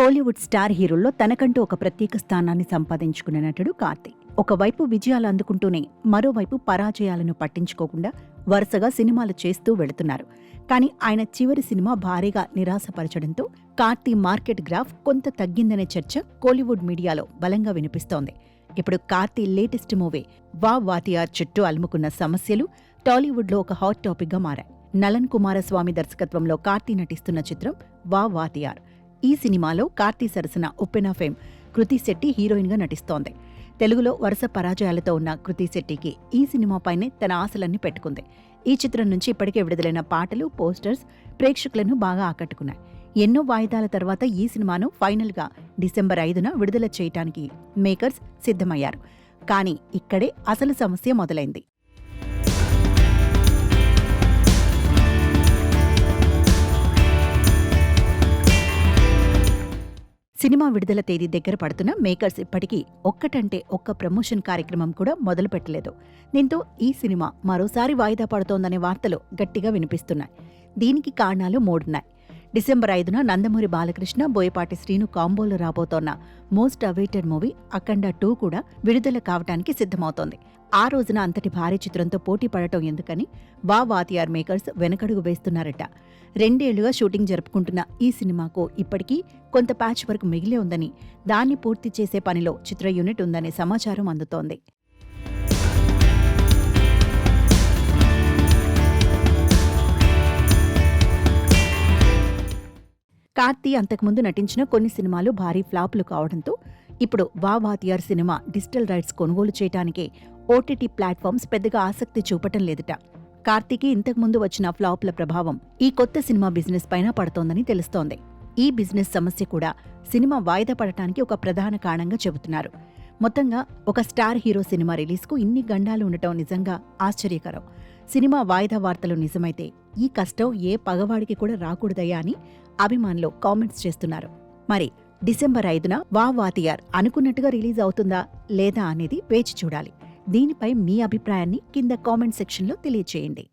Kollywood star హీరోల్లో తనకంటూ ఒక ప్రత్యేక స్థానాన్ని సంపాదించుకున్న నటుడు కార్తీ. ఒకవైపు విజయాలు అందుకుంటూనే మరోవైపు పరాజయాలను పట్టించుకోకుండా వరుసగా సినిమాలు చేస్తూ వెళుతున్నారు. కానీ ఆయన చివరి సినిమా భారీగా నిరాశపరచడంతో కార్తీ మార్కెట్ గ్రాఫ్ కొంత తగ్గిందనే చర్చ కోలీవుడ్ మీడియాలో బలంగా వినిపిస్తోంది. ఇప్పుడు కార్తీ లేటెస్ట్ మూవీ వా వాతియార్ చుట్టూ అలుముకున్న సమస్యలు టాలీవుడ్లో ఒక హాట్ టాపిక్గా మారాయి. నలన్ కుమారస్వామి దర్శకత్వంలో కార్తీ నటిస్తున్న చిత్రం వా వాతియార్. ఈ సినిమాలో కార్తీ సరసన ఉప్పెన ఫేమ్ కృతి శెట్టి హీరోయిన్గా నటిస్తోంది. తెలుగులో వరుస పరాజయాలతో ఉన్న కృతి శెట్టికి ఈ సినిమాపైనే తన ఆశలన్నీ పెట్టుకుంది. ఈ చిత్రం నుంచి ఇప్పటికే విడుదలైన పాటలు, పోస్టర్స్ ప్రేక్షకులను బాగా ఆకట్టుకున్నాయి. ఎన్నో వాయిదాల తర్వాత ఈ సినిమాను ఫైనల్గా డిసెంబర్ 5న విడుదల చేయటానికి మేకర్స్ సిద్ధమయ్యారు. కానీ ఇక్కడే అసలు సమస్య మొదలైంది. సినిమా విడుదల తేదీ దగ్గర పడుతున్న మేకర్స్ ఇప్పటికీ ఒక్కటంటే ఒక్క ప్రమోషన్ కార్యక్రమం కూడా మొదలుపెట్టలేదు. దీంతో ఈ సినిమా మరోసారి వాయిదా పడుతోందనే వార్తలు గట్టిగా వినిపిస్తున్నాయి. దీనికి కారణాలు మూడున్నాయి. డిసెంబర్ 5న నందమూరి బాలకృష్ణ, బోయపాటి శ్రీను కాంబోలో రాబోతోన్న మోస్ట్ అవైటెడ్ మూవీ అఖండ 2 కూడా విడుదల కావటానికి సిద్ధమవుతోంది. ఆ రోజున అంతటి భారీ చిత్రంతో పోటీ పడటం ఎందుకని వా వాతియార్ మేకర్స్ వెనకడుగు వేస్తున్నారట. 2 ఏళ్లుగా షూటింగ్ జరుపుకుంటున్న ఈ సినిమాకు ఇప్పటికీ కొంత ప్యాచ్ వర్క్ మిగిలే ఉందని, దాన్ని పూర్తి చేసే పనిలో చిత్ర యూనిట్ ఉందనే సమాచారం అందుతోంది. కార్తీ అంతకుముందు నటించిన కొన్ని సినిమాలు భారీ ఫ్లాపులు కావడంతో ఇప్పుడు వా వాతియార్ సినిమా డిజిటల్ రైట్స్ కొనుగోలు చేయడానికే ఓటీటీ ప్లాట్ఫామ్స్ పెద్దగా ఆసక్తి చూపటం లేదట. కార్తీకి ఇంతకుముందు వచ్చిన ఫ్లాప్ల ప్రభావం ఈ కొత్త సినిమా బిజినెస్ పైన పడుతోందని తెలుస్తోంది. ఈ బిజినెస్ సమస్య కూడా సినిమా వాయిదా పడటానికి ఒక ప్రధాన కారణంగా చెబుతున్నారు. మొత్తంగా ఒక స్టార్ హీరో సినిమా రిలీజ్కు ఇన్ని గండాలు ఉండటం నిజంగా ఆశ్చర్యకరం. సినిమా వాయిదా వార్తలు నిజమైతే ఈ కష్టం ఏ పగవాడికి కూడా రాకూడదయ్యా అని అభిమానులు కామెంట్స్ చేస్తున్నారు. మరి డిసెంబర్ 5న వా వాతియార్ అనుకున్నట్టుగా రిలీజ్ అవుతుందా లేదా అనేది వేచి చూడాలి. దీనిపై మీ అభిప్రాయాన్ని కింద కామెంట్ సెక్షన్లో తెలియచేయండి.